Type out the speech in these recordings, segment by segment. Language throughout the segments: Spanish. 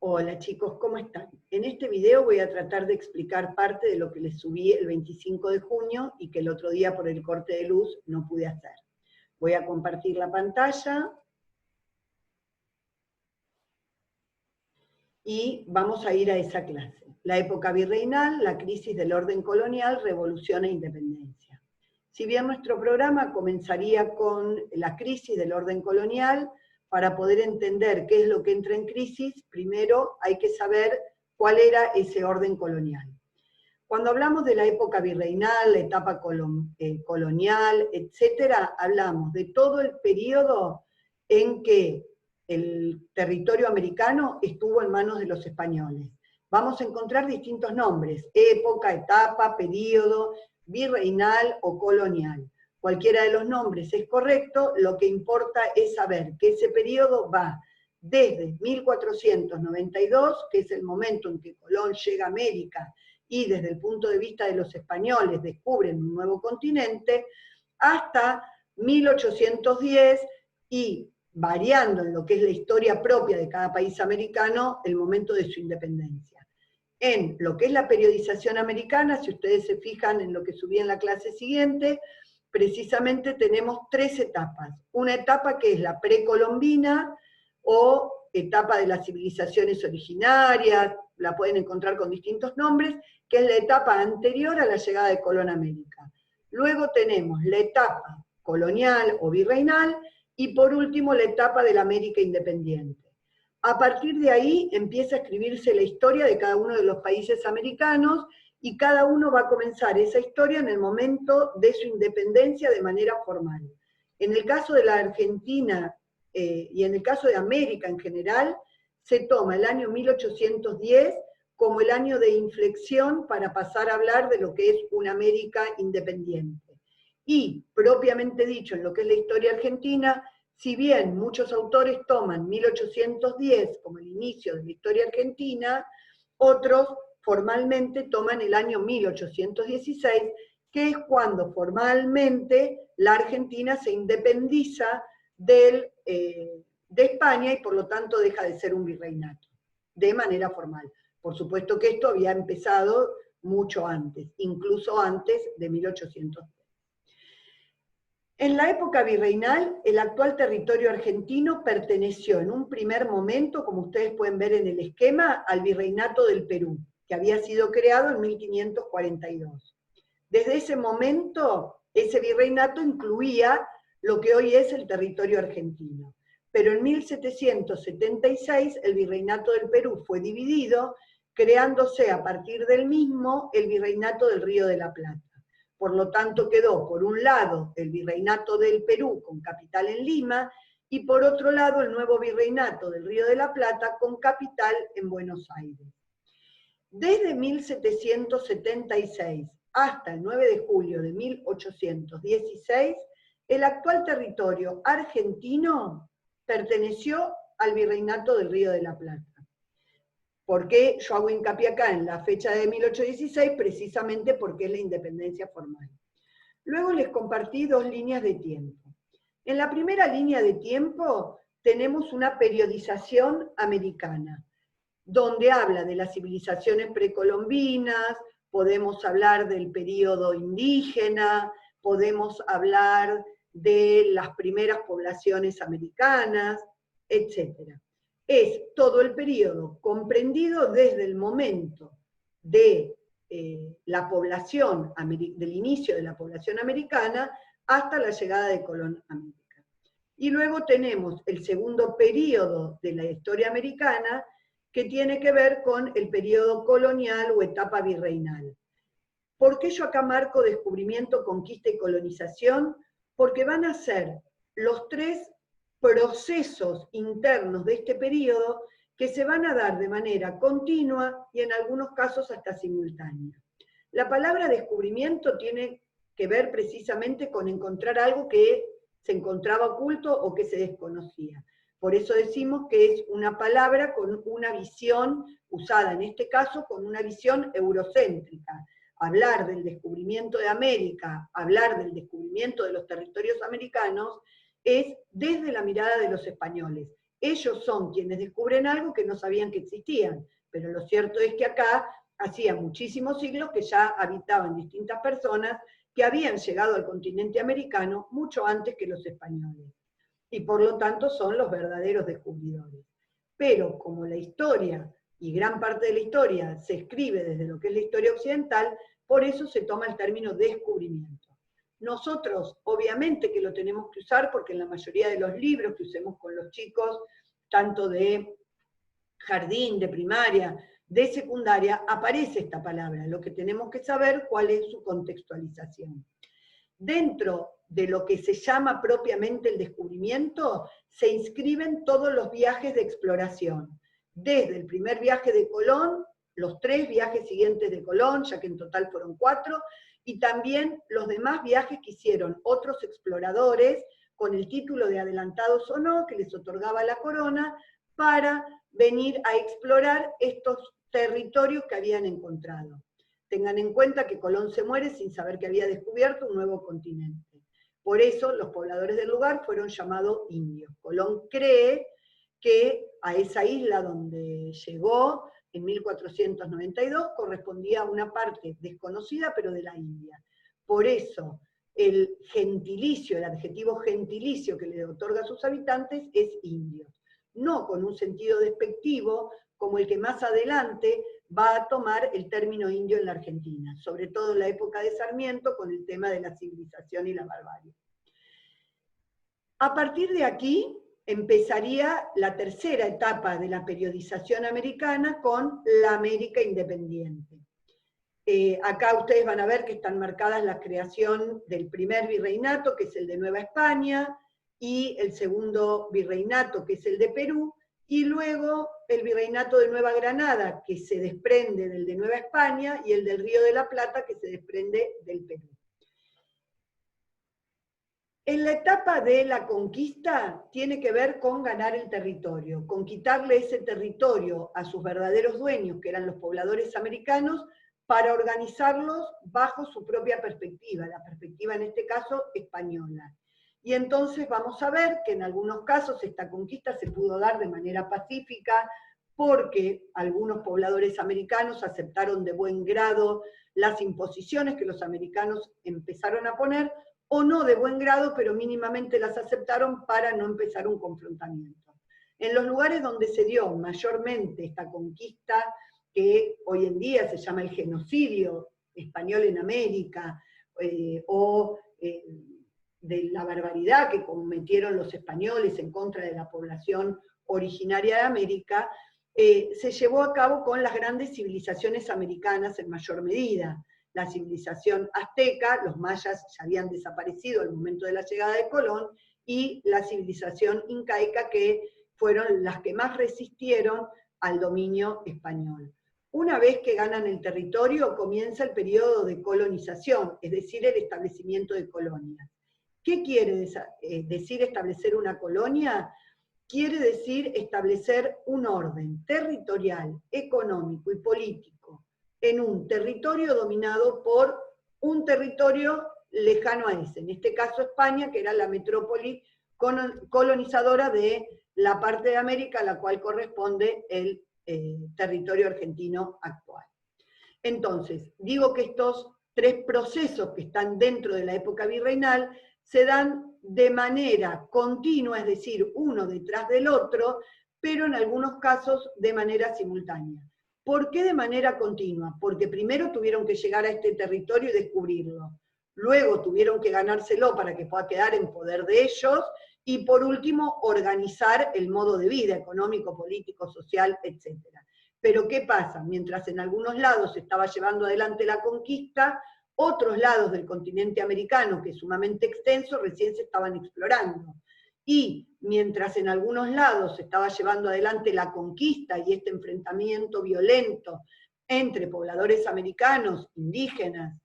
Hola chicos, ¿cómo están? En este video voy a tratar de explicar parte de lo que les subí el 25 de junio y que el otro día por el corte de luz no pude hacer. Voy a compartir la pantalla y vamos a ir a esa clase. La época virreinal, la crisis del orden colonial, revolución e independencia. Si bien nuestro programa comenzaría con la crisis del orden colonial, para poder entender qué es lo que entra en crisis, primero hay que saber cuál era ese orden colonial. Cuando hablamos de la época virreinal, la etapa colonial, etc., hablamos de todo el periodo en que el territorio americano estuvo en manos de los españoles. Vamos a encontrar distintos nombres: época, etapa, periodo, virreinal o colonial. Cualquiera de los nombres es correcto, lo que importa es saber que ese periodo va desde 1492, que es el momento en que Colón llega a América y desde el punto de vista de los españoles descubren un nuevo continente, hasta 1810 y variando en lo que es la historia propia de cada país americano, el momento de su independencia. En lo que es la periodización americana, si ustedes se fijan en lo que subí en la clase siguiente, precisamente tenemos tres etapas. Una etapa que es la precolombina, o etapa de las civilizaciones originarias, la pueden encontrar con distintos nombres, que es la etapa anterior a la llegada de Colón a América. Luego tenemos la etapa colonial o virreinal, y por último la etapa de la América independiente. A partir de ahí empieza a escribirse la historia de cada uno de los países americanos, y cada uno va a comenzar esa historia en el momento de su independencia de manera formal. En el caso de la Argentina y en el caso de América en general, se toma el año 1810 como el año de inflexión para pasar a hablar de lo que es una América independiente. Y, propiamente dicho, en lo que es la historia argentina, si bien muchos autores toman 1810 como el inicio de la historia argentina, otros formalmente toman el año 1816, que es cuando formalmente la Argentina se independiza de España y por lo tanto deja de ser un virreinato, de manera formal. Por supuesto que esto había empezado mucho antes, incluso antes de 1810. En la época virreinal, el actual territorio argentino perteneció en un primer momento, como ustedes pueden ver en el esquema, al Virreinato del Perú, que había sido creado en 1542. Desde ese momento, ese virreinato incluía lo que hoy es el territorio argentino. Pero en 1776 el Virreinato del Perú fue dividido, creándose a partir del mismo el Virreinato del Río de la Plata. Por lo tanto quedó por un lado el Virreinato del Perú con capital en Lima, y por otro lado el nuevo Virreinato del Río de la Plata con capital en Buenos Aires. Desde 1776 hasta el 9 de julio de 1816, el actual territorio argentino perteneció al Virreinato del Río de la Plata. ¿Por qué yo hago hincapié acá en la fecha de 1816? Precisamente porque es la independencia formal. Luego les compartí dos líneas de tiempo. En la primera línea de tiempo tenemos una periodización americana, donde habla de las civilizaciones precolombinas, podemos hablar del período indígena, podemos hablar de las primeras poblaciones americanas, etc. Es todo el periodo comprendido desde el momento de la población, del inicio de la población americana, hasta la llegada de Colón a América. Y luego tenemos el segundo periodo de la historia americana, que tiene que ver con el periodo colonial o etapa virreinal. ¿Por qué yo acá marco descubrimiento, conquista y colonización? Porque van a ser los tres procesos internos de este periodo que se van a dar de manera continua y en algunos casos hasta simultánea. La palabra descubrimiento tiene que ver precisamente con encontrar algo que se encontraba oculto o que se desconocía. Por eso decimos que es una palabra con una visión, usada en este caso con una visión eurocéntrica. Hablar del descubrimiento de América, hablar del descubrimiento de los territorios americanos, es desde la mirada de los españoles. ellos son quienes descubren algo que no sabían que existían, pero lo cierto es que acá hacía muchísimos siglos que ya habitaban distintas personas que habían llegado al continente americano mucho antes que los españoles, y por lo tanto son los verdaderos descubridores. Pero como la historia, y gran parte de la historia, se escribe desde lo que es la historia occidental, por eso se toma el término descubrimiento. Nosotros, obviamente que lo tenemos que usar, porque en la mayoría de los libros que usemos con los chicos, tanto de jardín, de primaria, de secundaria, aparece esta palabra. Lo que tenemos que saber cuál es su contextualización. Dentro de lo que se llama propiamente el descubrimiento, se inscriben todos los viajes de exploración. Desde el primer viaje de Colón, los 3 viajes siguientes de Colón, ya que en total fueron 4, y también los demás viajes que hicieron otros exploradores, con el título de adelantados o no, que les otorgaba la corona, para venir a explorar estos territorios que habían encontrado. Tengan en cuenta que Colón se muere sin saber que había descubierto un nuevo continente. Por eso los pobladores del lugar fueron llamados indios. Colón cree que a esa isla donde llegó en 1492 correspondía a una parte desconocida, pero de la India. Por eso el gentilicio, el adjetivo gentilicio que le otorga a sus habitantes es indios. No con un sentido despectivo, como el que más adelante va a tomar el término indio en la Argentina, sobre todo en la época de Sarmiento, con el tema de la civilización y la barbarie. A partir de aquí empezaría la tercera etapa de la periodización americana con la América independiente. Acá ustedes van a ver que están marcadas la creación del primer virreinato, que es el de Nueva España, y el segundo virreinato, que es el de Perú, y luego el virreinato de Nueva Granada, que se desprende del de Nueva España, y el del Río de la Plata, que se desprende del Perú. En la etapa de la conquista tiene que ver con ganar el territorio, con quitarle ese territorio a sus verdaderos dueños, que eran los pobladores americanos, para organizarlos bajo su propia perspectiva, la perspectiva en este caso española. Y entonces vamos a ver que en algunos casos esta conquista se pudo dar de manera pacífica, porque algunos pobladores americanos aceptaron de buen grado las imposiciones que los americanos empezaron a poner, o no de buen grado, pero mínimamente las aceptaron para no empezar un confrontamiento. En los lugares donde se dio mayormente esta conquista, que hoy en día se llama el genocidio español en América, de la barbaridad que cometieron los españoles en contra de la población originaria de América, se llevó a cabo con las grandes civilizaciones americanas en mayor medida. La civilización azteca, los mayas ya habían desaparecido al momento de la llegada de Colón, y la civilización incaica, que fueron las que más resistieron al dominio español. Una vez que ganan el territorio, comienza el periodo de colonización, es decir, el establecimiento de colonias. ¿Qué quiere decir establecer una colonia? Quiere decir establecer un orden territorial, económico y político en un territorio dominado por un territorio lejano a ese, en este caso España, que era la metrópoli colonizadora de la parte de América a la cual corresponde el territorio argentino actual. Entonces, digo que estos 3 procesos que están dentro de la época virreinal se dan de manera continua, es decir, uno detrás del otro, pero en algunos casos de manera simultánea. ¿Por qué de manera continua? Porque primero tuvieron que llegar a este territorio y descubrirlo, luego tuvieron que ganárselo para que pueda quedar en poder de ellos, y por último organizar el modo de vida económico, político, social, etc. Pero ¿qué pasa? Mientras en algunos lados se estaba llevando adelante la conquista, otros lados del continente americano, que es sumamente extenso, recién se estaban explorando. Y mientras en algunos lados se estaba llevando adelante la conquista y este enfrentamiento violento entre pobladores americanos, indígenas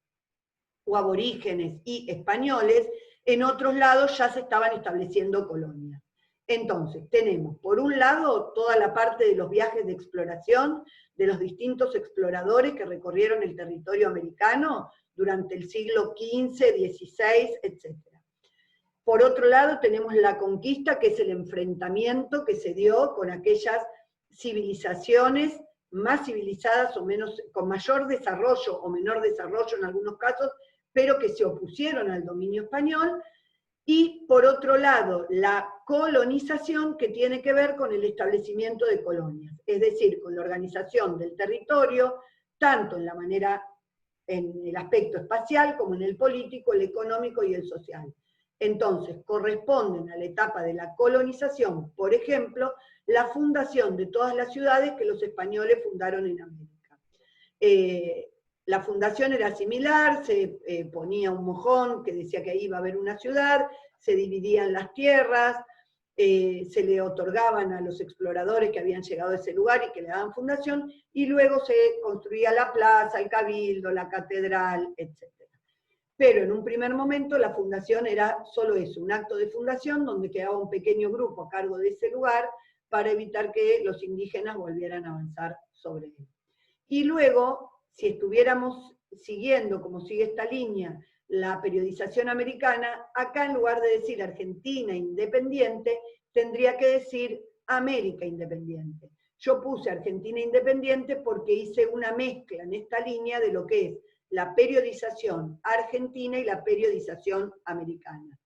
o aborígenes y españoles, en otros lados ya se estaban estableciendo colonias. Entonces, tenemos por un lado toda la parte de los viajes de exploración de los distintos exploradores que recorrieron el territorio americano durante el siglo XV, XVI, etc. Por otro lado, tenemos la conquista, que es el enfrentamiento que se dio con aquellas civilizaciones más civilizadas o menos, con mayor desarrollo o menor desarrollo en algunos casos, pero que se opusieron al dominio español. Y por otro lado, la colonización, que tiene que ver con el establecimiento de colonias, es decir, con la organización del territorio, tanto en la manera, en el aspecto espacial, como en el político, el económico y el social. Entonces, corresponden a la etapa de la colonización, por ejemplo, la fundación de todas las ciudades que los españoles fundaron en América. La fundación era similar, se ponía un mojón que decía que ahí iba a haber una ciudad, se dividían las tierras, se le otorgaban a los exploradores que habían llegado a ese lugar y que le daban fundación, y luego se construía la plaza, el cabildo, la catedral, etc. Pero en un primer momento la fundación era solo eso, un acto de fundación donde quedaba un pequeño grupo a cargo de ese lugar para evitar que los indígenas volvieran a avanzar sobre él. Y luego, si estuviéramos siguiendo, como sigue esta línea, la periodización americana, acá en lugar de decir Argentina independiente, tendría que decir América independiente. Yo puse Argentina independiente porque hice una mezcla en esta línea de lo que es la periodización argentina y la periodización americana.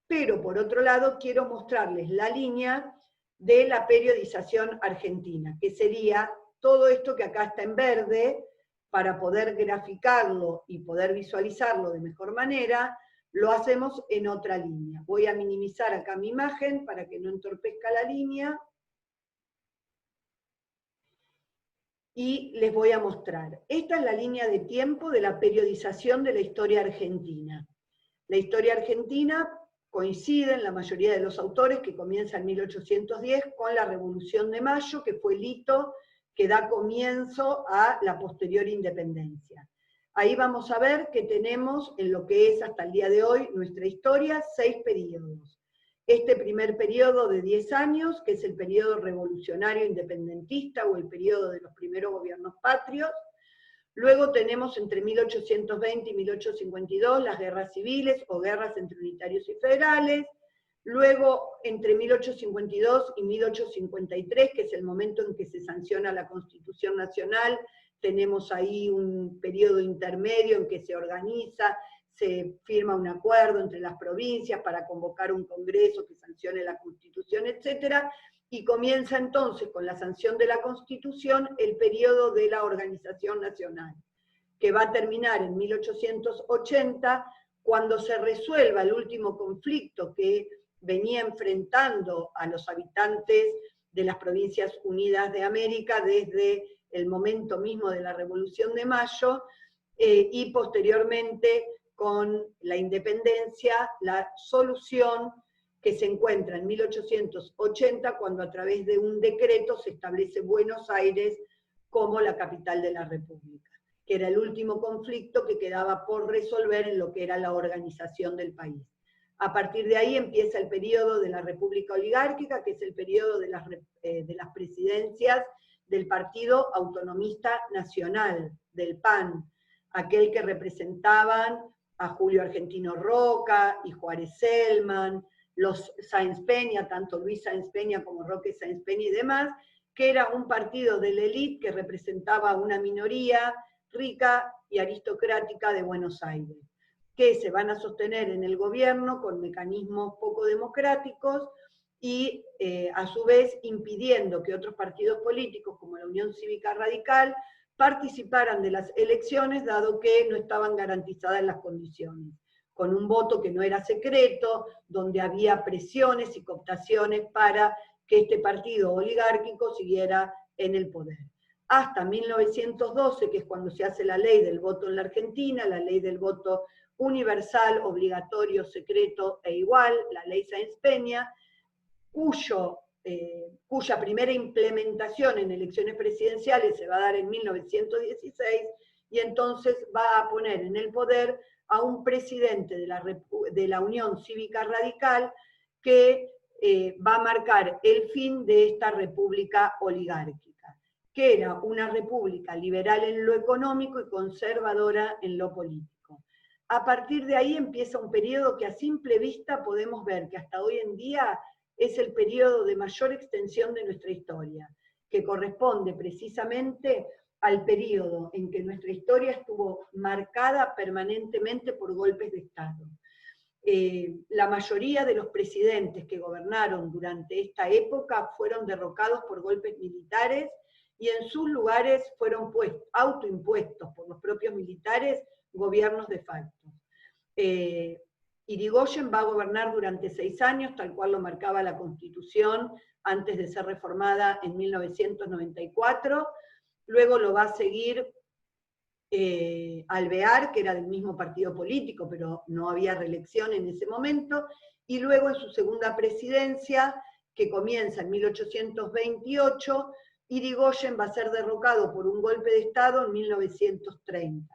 Pero por otro lado quiero mostrarles la línea de la periodización argentina, que sería todo esto que acá está en verde, para poder graficarlo y poder visualizarlo de mejor manera, lo hacemos en otra línea. Voy a minimizar acá mi imagen para que no entorpezca la línea. Y les voy a mostrar. Esta es la línea de tiempo de la periodización de la historia argentina. La historia argentina coincide en la mayoría de los autores que comienza en 1810 con la Revolución de Mayo, que fue el hito que da comienzo a la posterior independencia. Ahí vamos a ver que tenemos, en lo que es hasta el día de hoy nuestra historia, 6 periodos. Este primer periodo de 10 años, que es el periodo revolucionario independentista o el periodo de los primeros gobiernos patrios. Luego tenemos entre 1820 y 1852 las guerras civiles o guerras entre unitarios y federales. Luego, entre 1852 y 1853, que es el momento en que se sanciona la Constitución Nacional, tenemos ahí un periodo intermedio en que se organiza, se firma un acuerdo entre las provincias para convocar un congreso que sancione la Constitución, etc. Y comienza entonces, con la sanción de la Constitución, el periodo de la organización nacional, que va a terminar en 1880, cuando se resuelva el último conflicto que venía enfrentando a los habitantes de las Provincias Unidas de América desde el momento mismo de la Revolución de Mayo, y posteriormente con la independencia, la solución que se encuentra en 1880, cuando a través de un decreto se establece Buenos Aires como la capital de la República, que era el último conflicto que quedaba por resolver en lo que era la organización del país. A partir de ahí empieza el periodo de la República Oligárquica, que es el periodo de las presidencias del Partido Autonomista Nacional, del PAN, aquel que representaban a Julio Argentino Roca y Juárez Celman, los Sáenz Peña, tanto Luis Sáenz Peña como Roque Sáenz Peña y demás, que era un partido de la élite que representaba a una minoría rica y aristocrática de Buenos Aires, que se van a sostener en el gobierno con mecanismos poco democráticos y a su vez impidiendo que otros partidos políticos como la Unión Cívica Radical participaran de las elecciones, dado que no estaban garantizadas las condiciones, con un voto que no era secreto, donde había presiones y cooptaciones para que este partido oligárquico siguiera en el poder. Hasta 1912, que es cuando se hace la ley del voto en la Argentina, la ley del voto universal, obligatorio, secreto e igual, la ley Sáenz Peña, cuya primera implementación en elecciones presidenciales se va a dar en 1916, y entonces va a poner en el poder a un presidente de la Unión Cívica Radical que va a marcar el fin de esta república oligárquica, que era una república liberal en lo económico y conservadora en lo político. A partir de ahí empieza un periodo que a simple vista podemos ver que hasta hoy en día es el periodo de mayor extensión de nuestra historia, que corresponde precisamente al periodo en que nuestra historia estuvo marcada permanentemente por golpes de Estado. La mayoría de los presidentes que gobernaron durante esta época fueron derrocados por golpes militares y en sus lugares fueron autoimpuestos por los propios militares gobiernos de facto. Irigoyen va a gobernar durante 6 años, tal cual lo marcaba la Constitución antes de ser reformada en 1994, luego lo va a seguir Alvear, que era del mismo partido político, pero no había reelección en ese momento, y luego en su segunda presidencia, que comienza en 1828, Irigoyen va a ser derrocado por un golpe de Estado en 1930.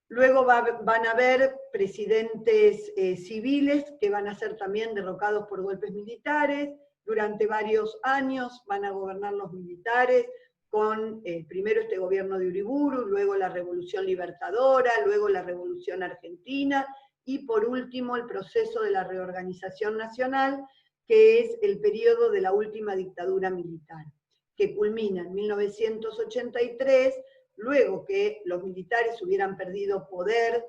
Luego van a haber presidentes civiles que van a ser también derrocados por golpes militares. Durante varios años van a gobernar los militares, con primero este gobierno de Uriburu, luego la Revolución Libertadora, luego la Revolución Argentina, y por último el proceso de la reorganización nacional, que es el periodo de la última dictadura militar, que culmina en 1983, luego que los militares hubieran perdido poder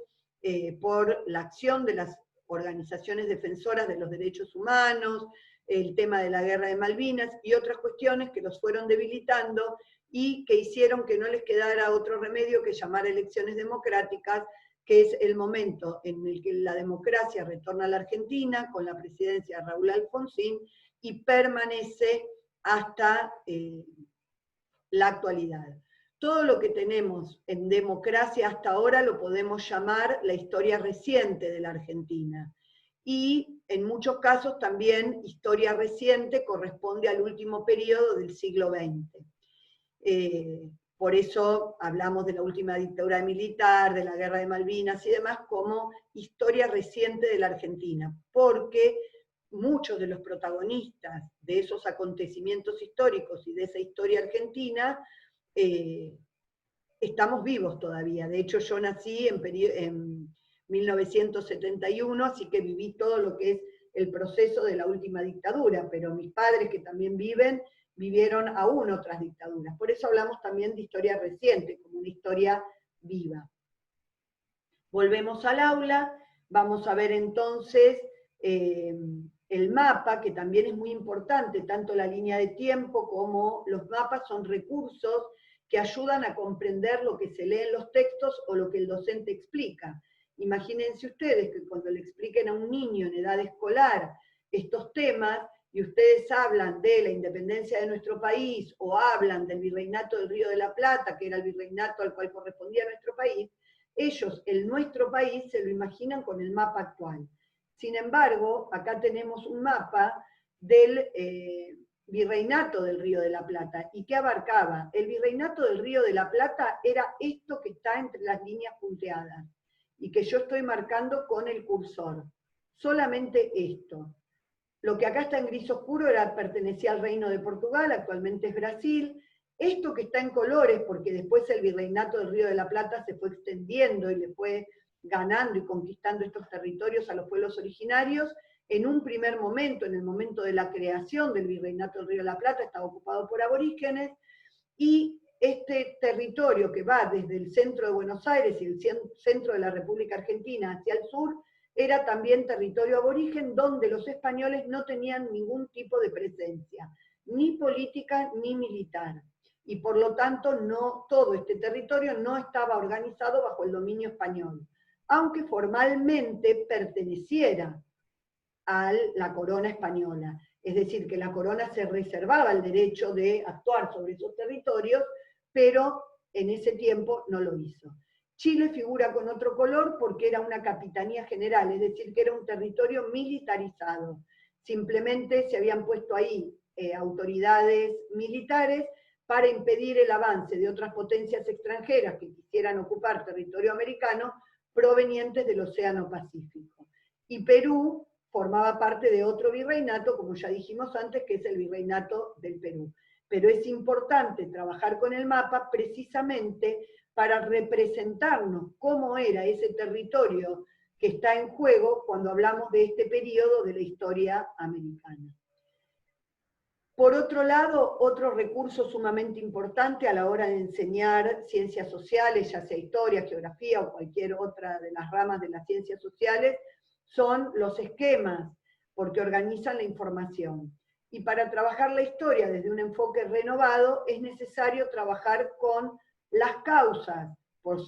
por la acción de las organizaciones defensoras de los derechos humanos, el tema de la guerra de Malvinas y otras cuestiones que los fueron debilitando y que hicieron que no les quedara otro remedio que llamar elecciones democráticas, que es el momento en el que la democracia retorna a la Argentina con la presidencia de Raúl Alfonsín y permanece hasta la actualidad. Todo lo que tenemos en democracia hasta ahora lo podemos llamar la historia reciente de la Argentina. Y en muchos casos también historia reciente corresponde al último periodo del siglo XX. Por eso hablamos de la última dictadura militar, de la guerra de Malvinas y demás como historia reciente de la Argentina, porque muchos de los protagonistas de esos acontecimientos históricos y de esa historia argentina estamos vivos todavía. De hecho, yo nací en 1971, así que viví todo lo que es el proceso de la última dictadura, pero mis padres, que también vivieron aún otras dictaduras. Por eso hablamos también de historia reciente, como una historia viva. Volvemos al aula, vamos a ver entonces el mapa, que también es muy importante, tanto la línea de tiempo como los mapas son recursos que ayudan a comprender lo que se lee en los textos o lo que el docente explica. Imagínense ustedes que cuando le expliquen a un niño en edad escolar estos temas, y ustedes hablan de la independencia de nuestro país, o hablan del virreinato del Río de la Plata, que era el virreinato al cual correspondía nuestro país, ellos, el nuestro país, se lo imaginan con el mapa actual. Sin embargo, acá tenemos un mapa del virreinato del Río de la Plata. ¿Y qué abarcaba? El virreinato del Río de la Plata era esto que está entre las líneas punteadas, y que yo estoy marcando con el cursor. Solamente esto. Lo que acá está en gris oscuro pertenecía al Reino de Portugal, actualmente es Brasil. Esto que está en colores, porque después el virreinato del Río de la Plata se fue extendiendo y le fue ganando y conquistando estos territorios a los pueblos originarios. En un primer momento, en el momento de la creación del virreinato del Río de la Plata, estaba ocupado por aborígenes, y este territorio que va desde el centro de Buenos Aires y el centro de la República Argentina hacia el sur, era también territorio aborigen donde los españoles no tenían ningún tipo de presencia, ni política ni militar. Y por lo tanto todo este territorio no estaba organizado bajo el dominio español, aunque formalmente perteneciera a la corona española. Es decir, que la corona se reservaba el derecho de actuar sobre esos territorios, pero en ese tiempo no lo hizo. Chile figura con otro color porque era una capitanía general, es decir, que era un territorio militarizado. Simplemente se habían puesto ahí autoridades militares para impedir el avance de otras potencias extranjeras que quisieran ocupar territorio americano provenientes del Océano Pacífico. Y Perú formaba parte de otro virreinato, como ya dijimos antes, que es el virreinato del Perú. pero es importante trabajar con el mapa precisamente para representarnos cómo era ese territorio que está en juego cuando hablamos de este periodo de la historia americana. Por otro lado, otro recurso sumamente importante a la hora de enseñar ciencias sociales, ya sea historia, geografía o cualquier otra de las ramas de las ciencias sociales, son los esquemas, porque organizan la información. Y para trabajar la historia desde un enfoque renovado es necesario trabajar con las causas,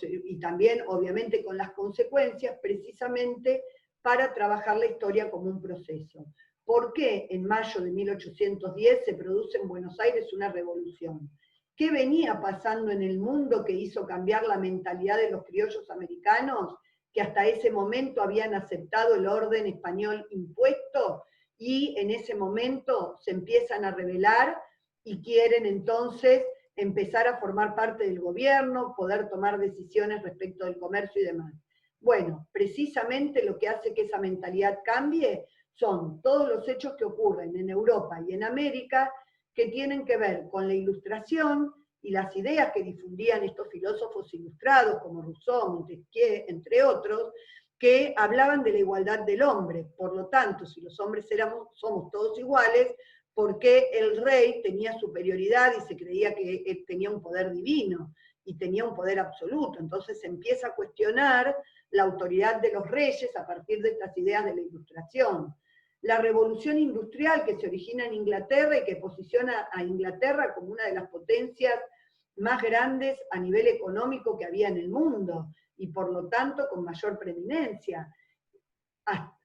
y también obviamente con las consecuencias, precisamente para trabajar la historia como un proceso. ¿Por qué en mayo de 1810 se produce en Buenos Aires una revolución? ¿Qué venía pasando en el mundo que hizo cambiar la mentalidad de los criollos americanos, que hasta ese momento habían aceptado el orden español impuesto, y en ese momento se empiezan a rebelar y quieren entonces empezar a formar parte del gobierno, poder tomar decisiones respecto del comercio y demás? Bueno, precisamente lo que hace que esa mentalidad cambie son todos los hechos que ocurren en Europa y en América que tienen que ver con la Ilustración y las ideas que difundían estos filósofos ilustrados como Rousseau, Montesquieu, entre otros, que hablaban de la igualdad del hombre. Por lo tanto, si los hombres somos todos iguales, ¿por qué el rey tenía superioridad y se creía que él tenía un poder divino y tenía un poder absoluto? Entonces se empieza a cuestionar la autoridad de los reyes a partir de estas ideas de la Ilustración. La revolución industrial que se origina en Inglaterra y que posiciona a Inglaterra como una de las potencias más grandes a nivel económico que había en el mundo, y por lo tanto con mayor preeminencia.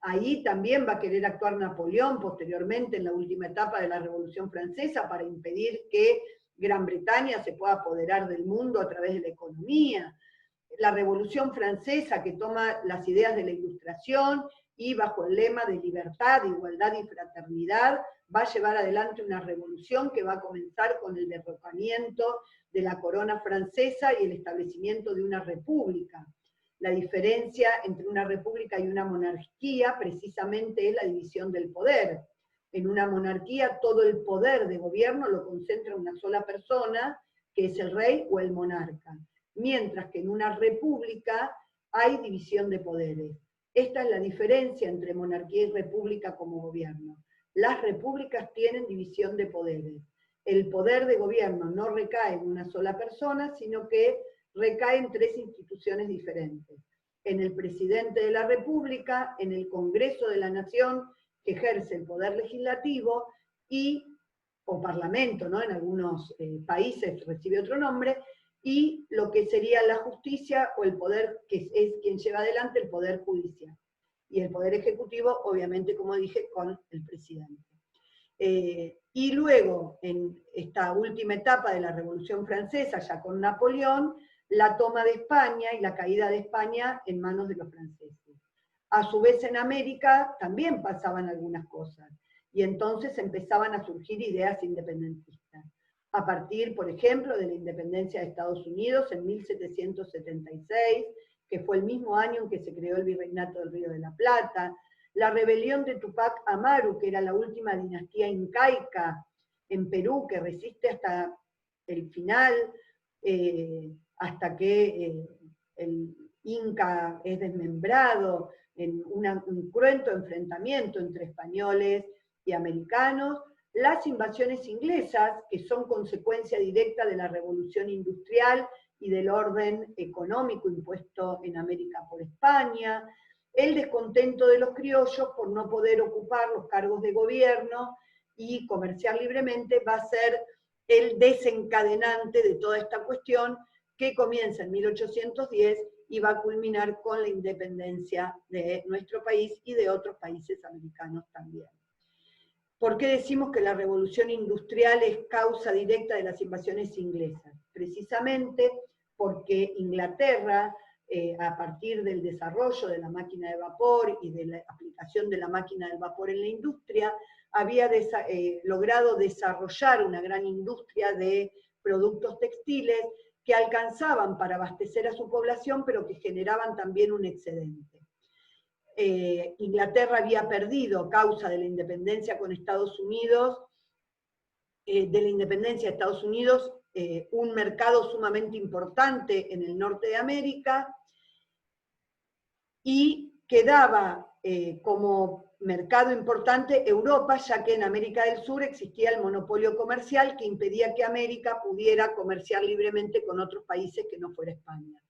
Ahí también va a querer actuar Napoleón posteriormente en la última etapa de la Revolución Francesa para impedir que Gran Bretaña se pueda apoderar del mundo a través de la economía. La Revolución Francesa, que toma las ideas de la Ilustración y bajo el lema de libertad, igualdad y fraternidad, va a llevar adelante una revolución que va a comenzar con el derrocamiento de la corona francesa y el establecimiento de una república. La diferencia entre una república y una monarquía precisamente es la división del poder. En una monarquía todo el poder de gobierno lo concentra una sola persona, que es el rey o el monarca, mientras que en una república hay división de poderes. Esta es la diferencia entre monarquía y república como gobierno. Las repúblicas tienen división de poderes. El poder de gobierno no recae en una sola persona, sino que recae en tres instituciones diferentes. En el presidente de la República, en el Congreso de la Nación, que ejerce el poder legislativo, o parlamento, ¿no? En algunos países recibe otro nombre, y lo que sería la justicia o el poder, que es quien lleva adelante el poder judicial. Y el poder ejecutivo, obviamente, como dije, con el presidente. Y luego, en esta última etapa de la Revolución Francesa, ya con Napoleón, la toma de España y la caída de España en manos de los franceses. A su vez en América también pasaban algunas cosas, y entonces empezaban a surgir ideas independentistas. A partir, por ejemplo, de la independencia de Estados Unidos en 1776, que fue el mismo año en que se creó el Virreinato del Río de la Plata, la rebelión de Tupac Amaru, que era la última dinastía incaica en Perú, que resiste hasta el final, hasta que el Inca es desmembrado en un cruento enfrentamiento entre españoles y americanos. Las invasiones inglesas, que son consecuencia directa de la revolución industrial y del orden económico impuesto en América por España, el descontento de los criollos por no poder ocupar los cargos de gobierno y comerciar libremente, va a ser el desencadenante de toda esta cuestión que comienza en 1810 y va a culminar con la independencia de nuestro país y de otros países americanos también. ¿Por qué decimos que la revolución industrial es causa directa de las invasiones inglesas? Precisamente porque Inglaterra, a partir del desarrollo de la máquina de vapor y de la aplicación de la máquina del vapor en la industria, había logrado desarrollar una gran industria de productos textiles que alcanzaban para abastecer a su población, pero que generaban también un excedente. Inglaterra había perdido, a causa de la independencia con Estados Unidos, de la independencia de Estados Unidos, un mercado sumamente importante en el norte de América, y quedaba como mercado importante Europa, ya que en América del Sur existía el monopolio comercial que impedía que América pudiera comerciar libremente con otros países que no fuera España.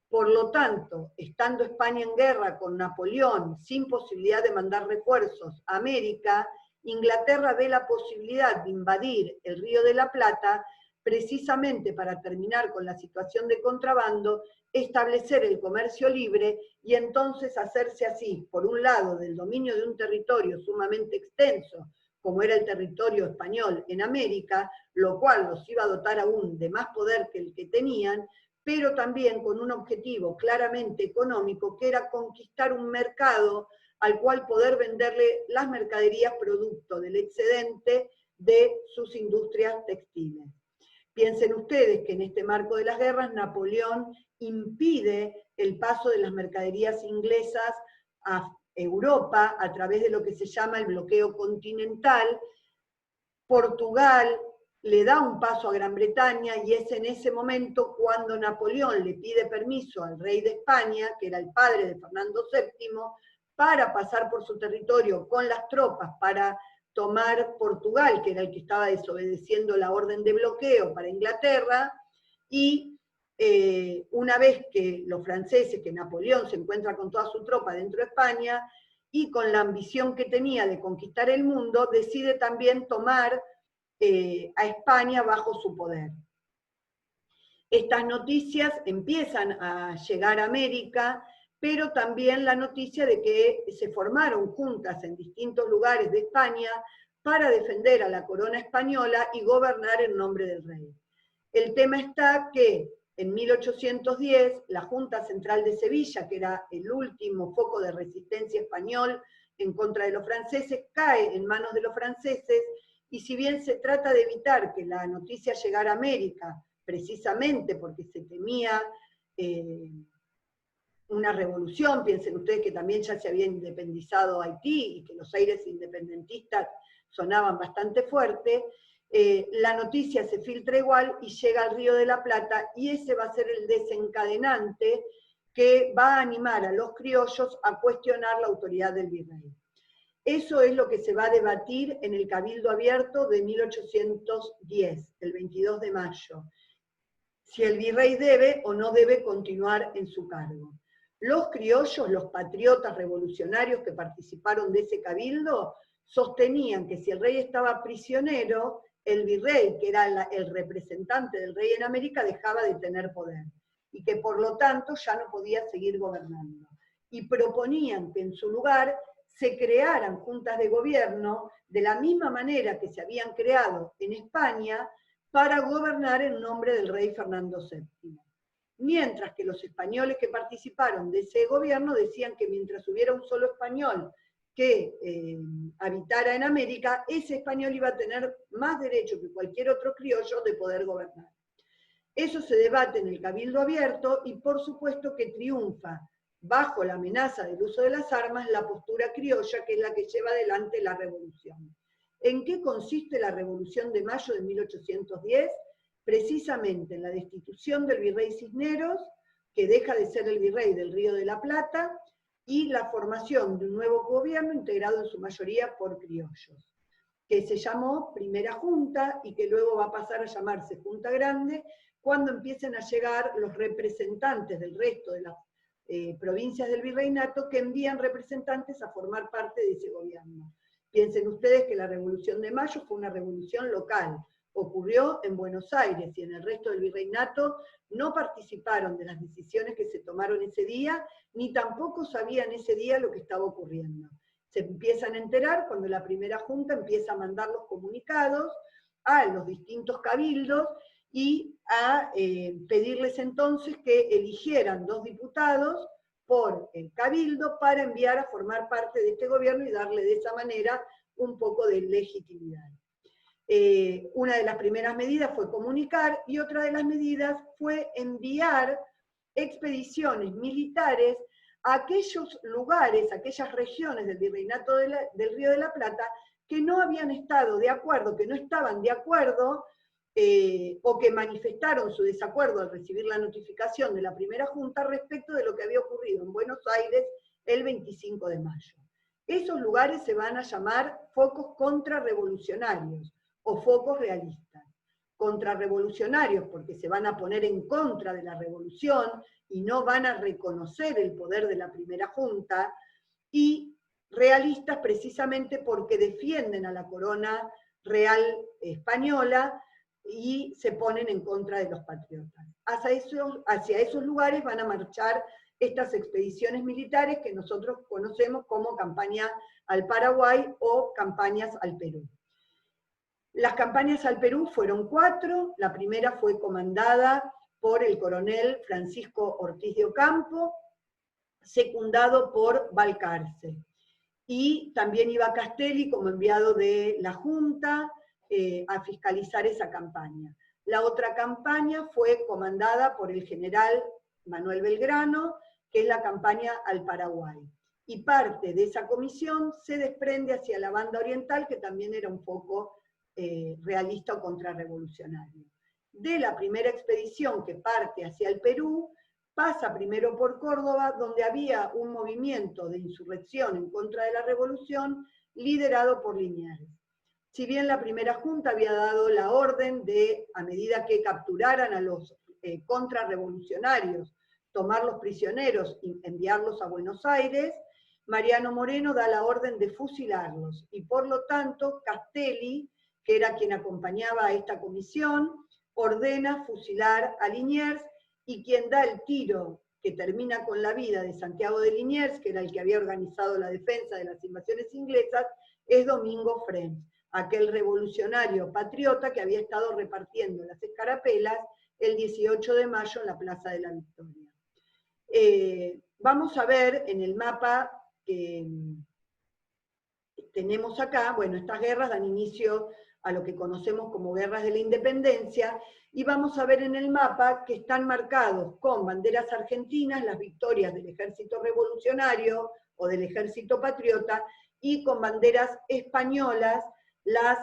Por lo tanto, estando España en guerra con Napoleón, sin posibilidad de mandar refuerzos a América, Inglaterra ve la posibilidad de invadir el Río de la Plata, precisamente para terminar con la situación de contrabando, establecer el comercio libre y entonces hacerse así, por un lado, del dominio de un territorio sumamente extenso, como era el territorio español en América, lo cual los iba a dotar aún de más poder que el que tenían, pero también con un objetivo claramente económico, que era conquistar un mercado al cual poder venderle las mercaderías producto del excedente de sus industrias textiles. Piensen ustedes que en este marco de las guerras, Napoleón impide el paso de las mercaderías inglesas a Europa a través de lo que se llama el bloqueo continental. Portugal le da un paso a Gran Bretaña y es en ese momento cuando Napoleón le pide permiso al rey de España, que era el padre de Fernando VII, para pasar por su territorio con las tropas para tomar Portugal, que era el que estaba desobedeciendo la orden de bloqueo para Inglaterra, y una vez que los franceses, que Napoleón se encuentra con toda su tropa dentro de España, y con la ambición que tenía de conquistar el mundo, decide también tomar a España bajo su poder. Estas noticias empiezan a llegar a América, pero también la noticia de que se formaron juntas en distintos lugares de España para defender a la corona española y gobernar en nombre del rey. El tema está que en 1810 la Junta Central de Sevilla, que era el último foco de resistencia español en contra de los franceses, cae en manos de los franceses, y si bien se trata de evitar que la noticia llegara a América, precisamente porque se temía una revolución, piensen ustedes que también ya se había independizado Haití y que los aires independentistas sonaban bastante fuerte, la noticia se filtra igual y llega al Río de la Plata, y ese va a ser el desencadenante que va a animar a los criollos a cuestionar la autoridad del virrey. Eso es lo que se va a debatir en el Cabildo Abierto de 1810, el 22 de mayo. Si el virrey debe o no debe continuar en su cargo. Los criollos, los patriotas revolucionarios que participaron de ese cabildo, sostenían que si el rey estaba prisionero, el virrey, que era el representante del rey en América, dejaba de tener poder, y que por lo tanto ya no podía seguir gobernando. Y proponían que en su lugar se crearan juntas de gobierno de la misma manera que se habían creado en España para gobernar en nombre del rey Fernando VII. Mientras que los españoles que participaron de ese gobierno decían que mientras hubiera un solo español que habitara en América, ese español iba a tener más derecho que cualquier otro criollo de poder gobernar. Eso se debate en el Cabildo Abierto y por supuesto que triunfa, bajo la amenaza del uso de las armas, la postura criolla, que es la que lleva adelante la revolución. ¿En qué consiste la Revolución de Mayo de 1810? Precisamente en la destitución del virrey Cisneros, que deja de ser el virrey del Río de la Plata, y la formación de un nuevo gobierno integrado en su mayoría por criollos, que se llamó Primera Junta y que luego va a pasar a llamarse Junta Grande, cuando empiecen a llegar los representantes del resto de las provincias del virreinato, que envían representantes a formar parte de ese gobierno. Piensen ustedes que la Revolución de Mayo fue una revolución local, ocurrió en Buenos Aires, y en el resto del virreinato no participaron de las decisiones que se tomaron ese día, ni tampoco sabían ese día lo que estaba ocurriendo. Se empiezan a enterar cuando la Primera Junta empieza a mandar los comunicados a los distintos cabildos y a pedirles entonces que eligieran 2 diputados por el cabildo para enviar a formar parte de este gobierno y darle de esa manera un poco de legitimidad. Una de las primeras medidas fue comunicar, y otra de las medidas fue enviar expediciones militares a aquellos lugares, aquellas regiones del virreinato del Río de la Plata que no habían estado de acuerdo, que no estaban de acuerdo, o que manifestaron su desacuerdo al recibir la notificación de la primera junta respecto de lo que había ocurrido en Buenos Aires el 25 de mayo. Esos lugares se van a llamar focos contrarrevolucionarios o focos realistas. Contrarrevolucionarios porque se van a poner en contra de la revolución y no van a reconocer el poder de la primera junta, y realistas precisamente porque defienden a la corona real española y se ponen en contra de los patriotas. Hacia esos lugares van a marchar estas expediciones militares que nosotros conocemos como campaña al Paraguay o campañas al Perú. Las campañas al Perú fueron 4, la primera fue comandada por el coronel Francisco Ortiz de Ocampo, secundado por Balcarce. Y también iba Castelli como enviado de la Junta a fiscalizar esa campaña. La otra campaña fue comandada por el general Manuel Belgrano, que es la campaña al Paraguay. Y parte de esa comisión se desprende hacia la banda oriental, que también era un poco realista o contrarrevolucionario. De la primera expedición que parte hacia el Perú, pasa primero por Córdoba, donde había un movimiento de insurrección en contra de la revolución liderado por Liniers. Si bien la primera junta había dado la orden de, a medida que capturaran a los contrarrevolucionarios, tomar los prisioneros y enviarlos a Buenos Aires, Mariano Moreno da la orden de fusilarlos, y por lo tanto Castelli, que era quien acompañaba a esta comisión, ordena fusilar a Liniers, y quien da el tiro que termina con la vida de Santiago de Liniers, que era el que había organizado la defensa de las invasiones inglesas, es Domingo French, aquel revolucionario patriota que había estado repartiendo las escarapelas el 18 de mayo en la Plaza de la Victoria. Vamos a ver en el mapa que tenemos acá, bueno, estas guerras dan inicio a lo que conocemos como guerras de la independencia, y vamos a ver en el mapa que están marcados con banderas argentinas las victorias del ejército revolucionario o del ejército patriota, y con banderas españolas las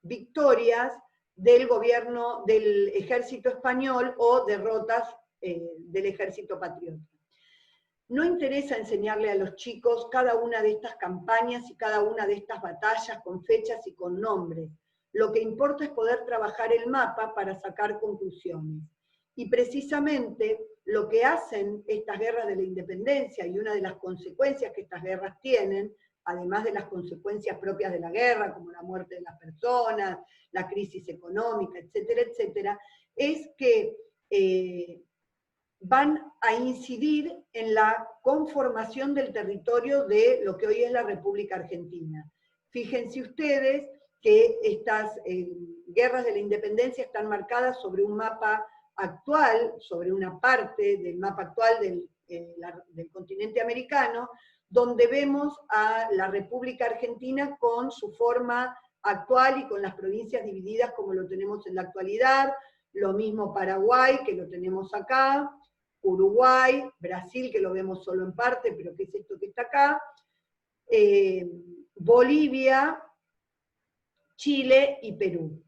victorias del gobierno del ejército español o derrotas del ejército patriota. No interesa enseñarle a los chicos cada una de estas campañas y cada una de estas batallas con fechas y con nombres. Lo que importa es poder trabajar el mapa para sacar conclusiones. Y precisamente lo que hacen estas guerras de la independencia, y una de las consecuencias que estas guerras tienen, además de las consecuencias propias de la guerra, como la muerte de las personas, la crisis económica, etcétera, etcétera, es que van a incidir en la conformación del territorio de lo que hoy es la República Argentina. Fíjense ustedes que estas guerras de la independencia están marcadas sobre un mapa actual, sobre una parte del mapa actual del continente americano, donde vemos a la República Argentina con su forma actual y con las provincias divididas como lo tenemos en la actualidad, lo mismo Paraguay, que lo tenemos acá, Uruguay, Brasil, que lo vemos solo en parte, pero que es esto que está acá, Bolivia, Chile y Perú.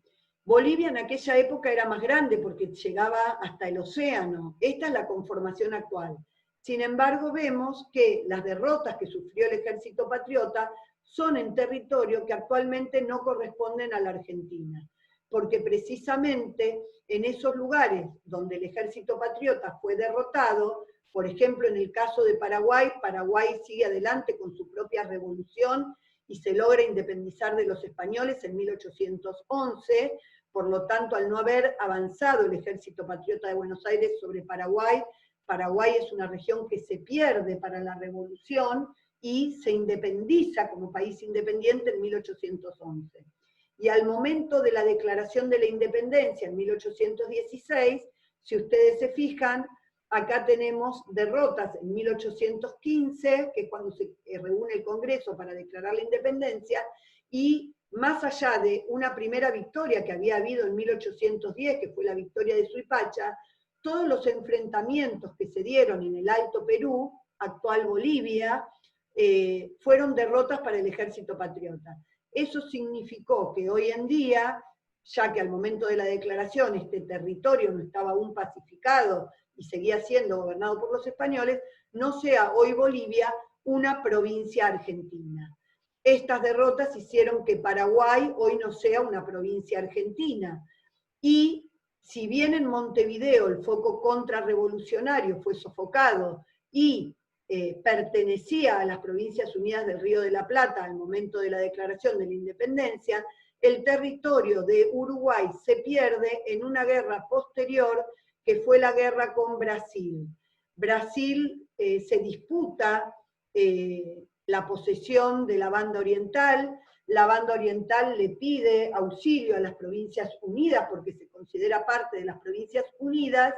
Bolivia en aquella época era más grande porque llegaba hasta el océano. Esta es la conformación actual. Sin embargo, vemos que las derrotas que sufrió el ejército patriota son en territorio que actualmente no corresponden a la Argentina, porque precisamente en esos lugares donde el ejército patriota fue derrotado, por ejemplo en el caso de Paraguay, Paraguay sigue adelante con su propia revolución y se logra independizar de los españoles en 1811, por lo tanto al no haber avanzado el ejército patriota de Buenos Aires sobre Paraguay, Paraguay es una región que se pierde para la revolución y se independiza como país independiente en 1811. Y al momento de la declaración de la independencia en 1816, si ustedes se fijan, acá tenemos derrotas en 1815, que es cuando se reúne el Congreso para declarar la independencia, y más allá de una primera victoria que había habido en 1810, que fue la victoria de Suipacha, todos los enfrentamientos que se dieron en el Alto Perú, actual Bolivia, fueron derrotas para el ejército patriota. Eso significó que hoy en día, ya que al momento de la declaración este territorio no estaba aún pacificado y seguía siendo gobernado por los españoles, no sea hoy Bolivia una provincia argentina. Estas derrotas hicieron que Paraguay hoy no sea una provincia argentina. Y si bien en Montevideo el foco contrarrevolucionario fue sofocado y pertenecía a las Provincias Unidas del Río de la Plata al momento de la declaración de la independencia, el territorio de Uruguay se pierde en una guerra posterior que fue la guerra con Brasil. Brasil se disputa la posesión de la banda oriental le pide auxilio a las Provincias Unidas porque se considera parte de las Provincias Unidas,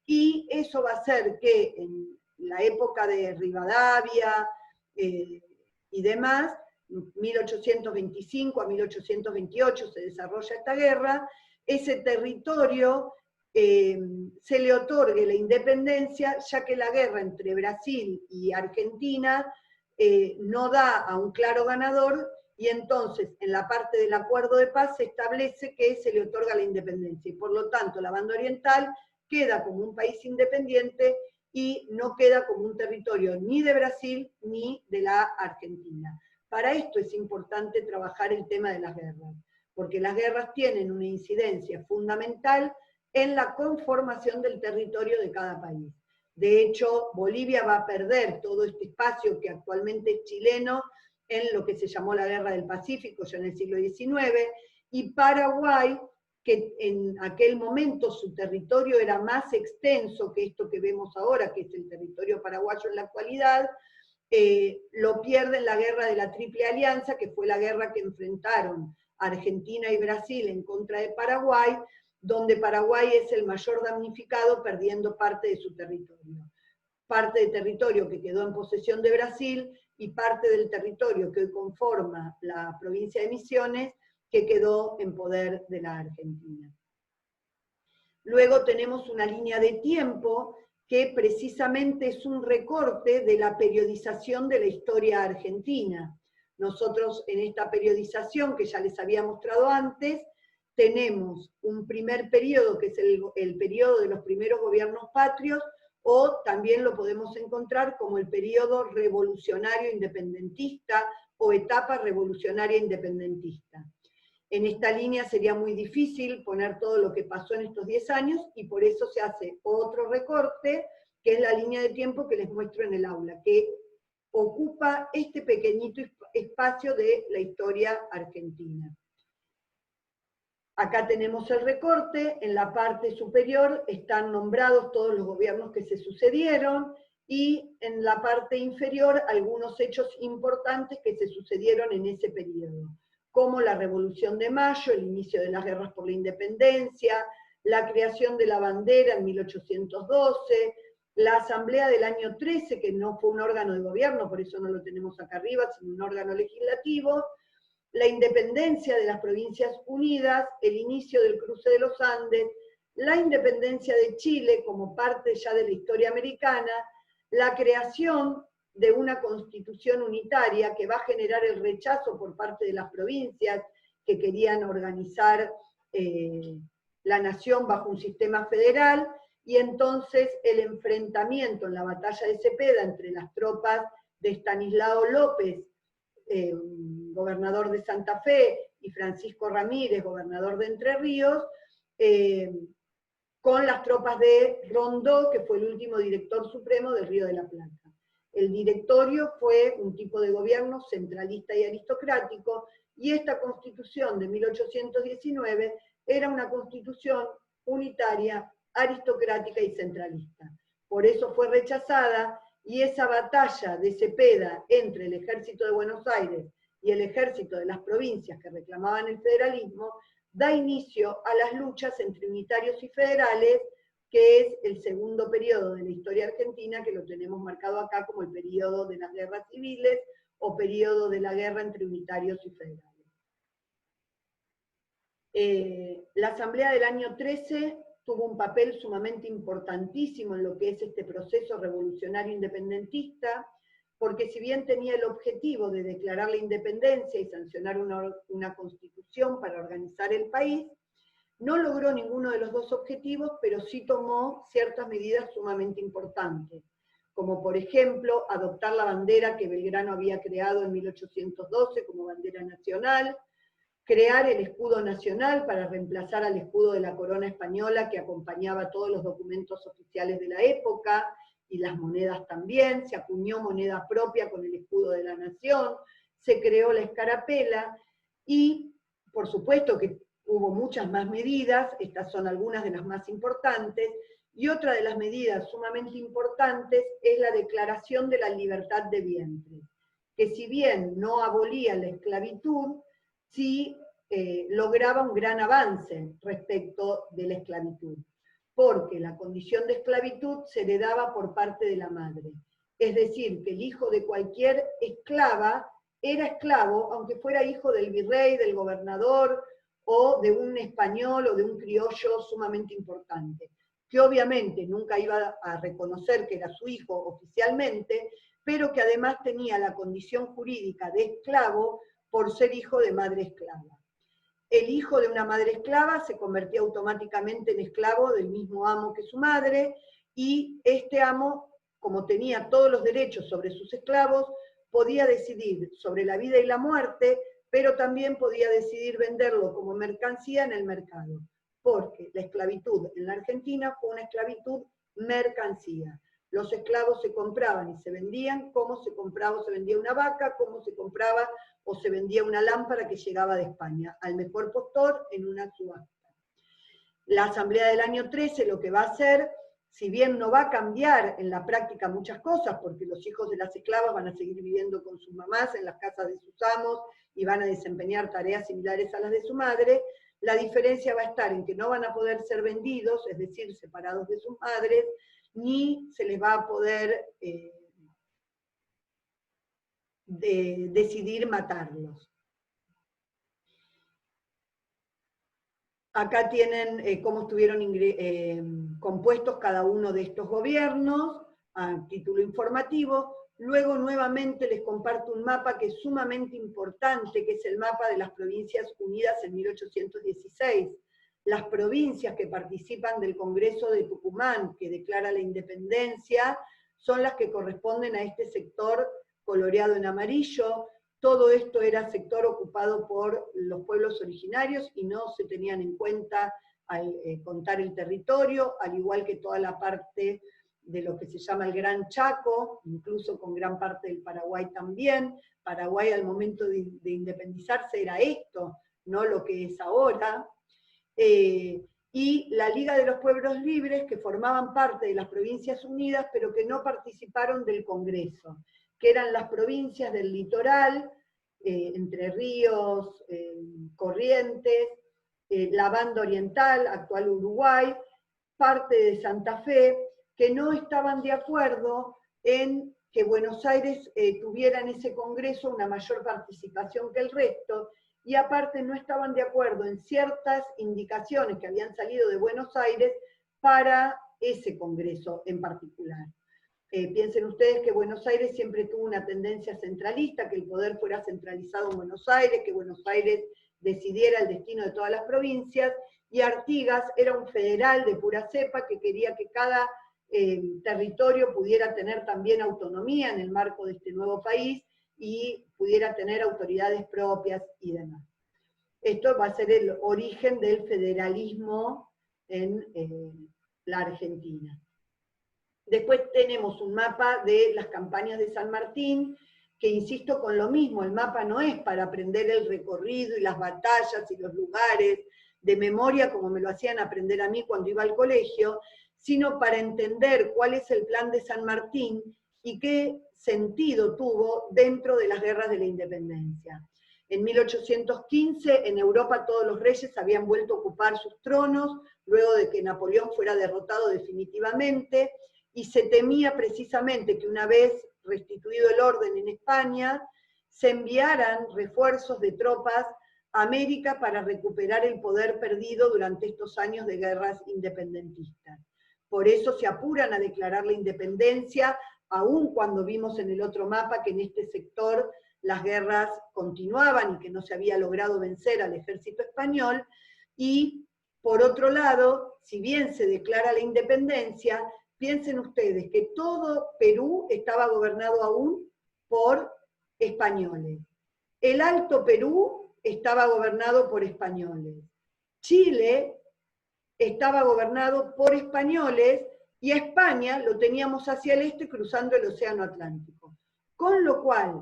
y eso va a hacer que en la época de Rivadavia y demás, 1825 a 1828 se desarrolla esta guerra, ese territorio se le otorgue la independencia, ya que la guerra entre Brasil y Argentina no da a un claro ganador, y entonces en la parte del acuerdo de paz se establece que se le otorga la independencia, y por lo tanto la banda oriental queda como un país independiente y no queda como un territorio ni de Brasil ni de la Argentina. Para esto es importante trabajar el tema de las guerras, porque las guerras tienen una incidencia fundamental en la conformación del territorio de cada país. De hecho, Bolivia va a perder todo este espacio que actualmente es chileno en lo que se llamó la Guerra del Pacífico, ya en el siglo XIX, y Paraguay, que en aquel momento su territorio era más extenso que esto que vemos ahora, que es el territorio paraguayo en la actualidad, lo pierde en la Guerra de la Triple Alianza, que fue la guerra que enfrentaron Argentina y Brasil en contra de Paraguay, donde Paraguay es el mayor damnificado, perdiendo parte de su territorio. Parte del territorio que quedó en posesión de Brasil y parte del territorio que hoy conforma la provincia de Misiones, que quedó en poder de la Argentina. Luego tenemos una línea de tiempo que precisamente es un recorte de la periodización de la historia argentina. Nosotros en esta periodización, que ya les había mostrado antes, tenemos un primer periodo, que es el periodo de los primeros gobiernos patrios, o también lo podemos encontrar como el periodo revolucionario independentista o etapa revolucionaria independentista. En esta línea sería muy difícil poner todo lo que pasó en estos 10 años, y por eso se hace otro recorte, que es la línea de tiempo que les muestro en el aula, que ocupa este pequeñito espacio de la historia argentina. Acá tenemos el recorte, en la parte superior están nombrados todos los gobiernos que se sucedieron, y en la parte inferior algunos hechos importantes que se sucedieron en ese periodo, como la Revolución de Mayo, el inicio de las guerras por la independencia, la creación de la bandera en 1812, la Asamblea del año 13, que no fue un órgano de gobierno, por eso no lo tenemos acá arriba, sino un órgano legislativo, la independencia de las Provincias Unidas, el inicio del cruce de los Andes, la independencia de Chile como parte ya de la historia americana, la creación de una constitución unitaria que va a generar el rechazo por parte de las provincias que querían organizar la nación bajo un sistema federal, y entonces el enfrentamiento en la batalla de Cepeda entre las tropas de Estanislao López, gobernador de Santa Fe, y Francisco Ramírez, gobernador de Entre Ríos, con las tropas de Rondó, que fue el último director supremo del Río de la Plata. El directorio fue un tipo de gobierno centralista y aristocrático, y esta constitución de 1819 era una constitución unitaria, aristocrática y centralista. Por eso fue rechazada, y esa batalla de Cepeda entre el ejército de Buenos Aires y el ejército de las provincias que reclamaban el federalismo, da inicio a las luchas entre unitarios y federales, que es el segundo periodo de la historia argentina, que lo tenemos marcado acá como el periodo de las guerras civiles, o periodo de la guerra entre unitarios y federales. La Asamblea del año 13 tuvo un papel sumamente importantísimo en lo que es este proceso revolucionario independentista, porque si bien tenía el objetivo de declarar la independencia y sancionar una constitución para organizar el país, no logró ninguno de los dos objetivos, pero sí tomó ciertas medidas sumamente importantes, como por ejemplo adoptar la bandera que Belgrano había creado en 1812 como bandera nacional, crear el escudo nacional para reemplazar al escudo de la corona española que acompañaba todos los documentos oficiales de la época, y las monedas también, se acuñó moneda propia con el escudo de la nación, se creó la escarapela, y por supuesto que hubo muchas más medidas, estas son algunas de las más importantes, y otra de las medidas sumamente importantes es la declaración de la libertad de vientre, que si bien no abolía la esclavitud, sí lograba un gran avance respecto de la esclavitud, porque la condición de esclavitud se heredaba por parte de la madre. Es decir, que el hijo de cualquier esclava era esclavo, aunque fuera hijo del virrey, del gobernador, o de un español o de un criollo sumamente importante, que obviamente nunca iba a reconocer que era su hijo oficialmente, pero que además tenía la condición jurídica de esclavo por ser hijo de madre esclava. El hijo de una madre esclava se convertía automáticamente en esclavo del mismo amo que su madre, y este amo, como tenía todos los derechos sobre sus esclavos, podía decidir sobre la vida y la muerte, pero también podía decidir venderlo como mercancía en el mercado, porque la esclavitud en la Argentina fue una esclavitud mercancía. Los esclavos se compraban y se vendían como se compraba o se vendía una vaca, como se compraba o se vendía una lámpara que llegaba de España, al mejor postor en una subasta. La Asamblea del año 13 lo que va a hacer, si bien no va a cambiar en la práctica muchas cosas, porque los hijos de las esclavas van a seguir viviendo con sus mamás en las casas de sus amos y van a desempeñar tareas similares a las de su madre, la diferencia va a estar en que no van a poder ser vendidos, es decir, separados de sus madres, ni se les va a poder decidir matarlos. Acá tienen cómo estuvieron compuestos cada uno de estos gobiernos, a título informativo. Luego nuevamente les comparto un mapa que es sumamente importante, que es el mapa de las Provincias Unidas en 1816. Las provincias que participan del Congreso de Tucumán, que declara la independencia, son las que corresponden a este sector coloreado en amarillo. Todo esto era sector ocupado por los pueblos originarios y no se tenían en cuenta al contar el territorio, al igual que toda la parte de lo que se llama el Gran Chaco, incluso con gran parte del Paraguay también. Paraguay al momento de independizarse era esto, no lo que es ahora. Y la Liga de los Pueblos Libres, que formaban parte de las Provincias Unidas, pero que no participaron del Congreso, que eran las provincias del litoral, Entre Ríos, Corrientes, la Banda Oriental, actual Uruguay, parte de Santa Fe, que no estaban de acuerdo en que Buenos Aires tuviera en ese congreso una mayor participación que el resto, y aparte no estaban de acuerdo en ciertas indicaciones que habían salido de Buenos Aires para ese congreso en particular. Piensen ustedes que Buenos Aires siempre tuvo una tendencia centralista, que el poder fuera centralizado en Buenos Aires, que Buenos Aires decidiera el destino de todas las provincias, y Artigas era un federal de pura cepa que quería que cada territorio pudiera tener también autonomía en el marco de este nuevo país y pudiera tener autoridades propias y demás. Esto va a ser el origen del federalismo en la Argentina. Después tenemos un mapa de las campañas de San Martín, que insisto con lo mismo, el mapa no es para aprender el recorrido y las batallas y los lugares de memoria como me lo hacían aprender a mí cuando iba al colegio, sino para entender cuál es el plan de San Martín y qué sentido tuvo dentro de las guerras de la independencia. En 1815 en Europa todos los reyes habían vuelto a ocupar sus tronos, luego de que Napoleón fuera derrotado definitivamente, y se temía precisamente que una vez restituido el orden en España, se enviaran refuerzos de tropas a América para recuperar el poder perdido durante estos años de guerras independentistas. Por eso se apuran a declarar la independencia aun cuando vimos en el otro mapa que en este sector las guerras continuaban y que no se había logrado vencer al ejército español, y por otro lado, si bien se declara la independencia, piensen ustedes que todo Perú estaba gobernado aún por españoles. El Alto Perú estaba gobernado por españoles. Chile estaba gobernado por españoles y a España lo teníamos hacia el este cruzando el Océano Atlántico. Con lo cual,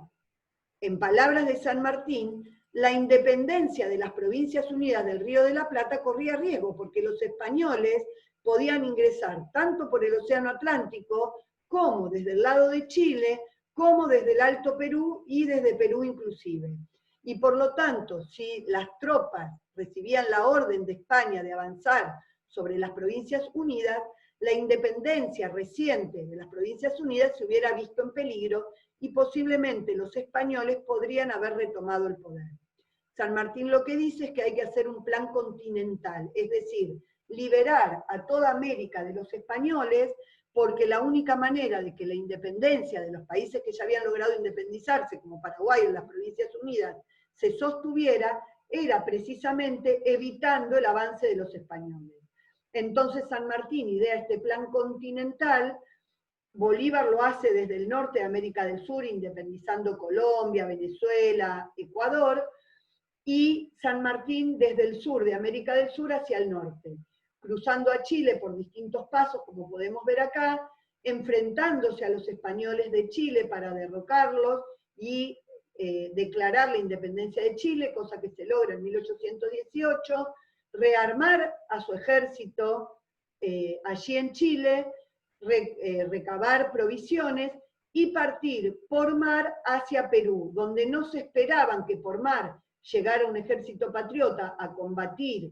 en palabras de San Martín, la independencia de las Provincias Unidas del Río de la Plata corría riesgo, porque los españoles podían ingresar tanto por el Océano Atlántico, como desde el lado de Chile, como desde el Alto Perú y desde Perú inclusive. Y por lo tanto, si las tropas recibían la orden de España de avanzar sobre las Provincias Unidas, la independencia reciente de las Provincias Unidas se hubiera visto en peligro y posiblemente los españoles podrían haber retomado el poder. San Martín lo que dice es que hay que hacer un plan continental, es decir, liberar a toda América de los españoles, porque la única manera de que la independencia de los países que ya habían logrado independizarse, como Paraguay o las Provincias Unidas, se sostuviera, era precisamente evitando el avance de los españoles. Entonces San Martín idea este plan continental. Bolívar lo hace desde el norte de América del Sur, independizando Colombia, Venezuela, Ecuador, y San Martín desde el sur de América del Sur hacia el norte, cruzando a Chile por distintos pasos, como podemos ver acá, enfrentándose a los españoles de Chile para derrocarlos y declarar la independencia de Chile, cosa que se logra en 1818, rearmar a su ejército allí en Chile, recabar provisiones y partir por mar hacia Perú, donde no se esperaban que por mar llegara un ejército patriota a combatir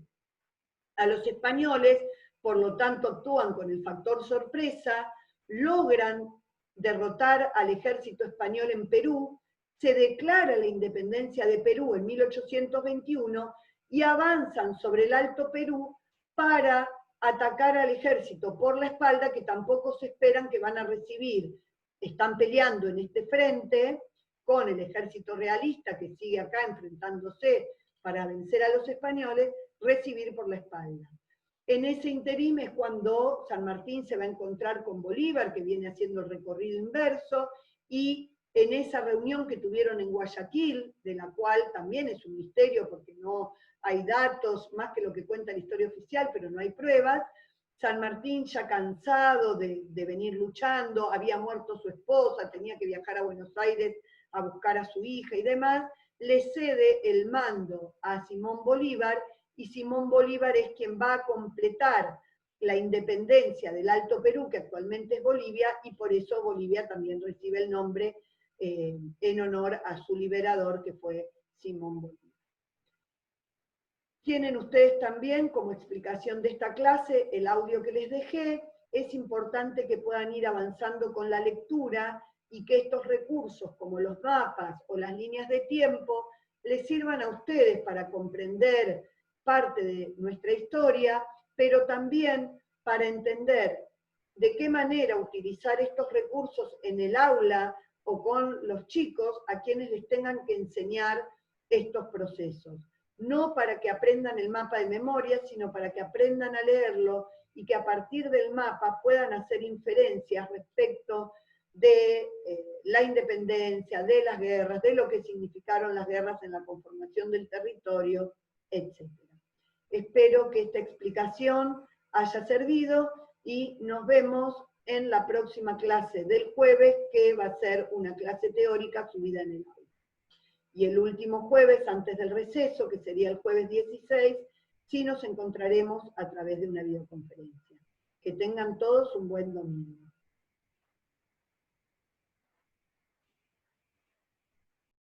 a los españoles, por lo tanto actúan con el factor sorpresa, logran derrotar al ejército español en Perú, se declara la independencia de Perú en 1821 y avanzan sobre el Alto Perú para atacar al ejército por la espalda, que tampoco se esperan que van a recibir. Están peleando en este frente con el ejército realista que sigue acá enfrentándose para vencer a los españoles, recibir por la espalda. En ese interín es cuando San Martín se va a encontrar con Bolívar, que viene haciendo el recorrido inverso, y en esa reunión que tuvieron en Guayaquil, de la cual también es un misterio porque no hay datos más que lo que cuenta la historia oficial, pero no hay pruebas, San Martín, ya cansado de venir luchando, había muerto su esposa, tenía que viajar a Buenos Aires a buscar a su hija y demás, le cede el mando a Simón Bolívar, y Simón Bolívar es quien va a completar la independencia del Alto Perú, que actualmente es Bolivia, y por eso Bolivia también recibe el nombre en honor a su liberador, que fue Simón Bolívar. Tienen ustedes también, como explicación de esta clase, el audio que les dejé. Es importante que puedan ir avanzando con la lectura y que estos recursos, como los mapas o las líneas de tiempo, les sirvan a ustedes para comprender parte de nuestra historia, pero también para entender de qué manera utilizar estos recursos en el aula o con los chicos a quienes les tengan que enseñar estos procesos. No para que aprendan el mapa de memoria, sino para que aprendan a leerlo y que a partir del mapa puedan hacer inferencias respecto de la independencia, de las guerras, de lo que significaron las guerras en la conformación del territorio, etc. Espero que esta explicación haya servido y nos vemos en la próxima clase del jueves, que va a ser una clase teórica subida en el aula. Y el último jueves, antes del receso, que sería el jueves 16, sí nos encontraremos a través de una videoconferencia. Que tengan todos un buen domingo.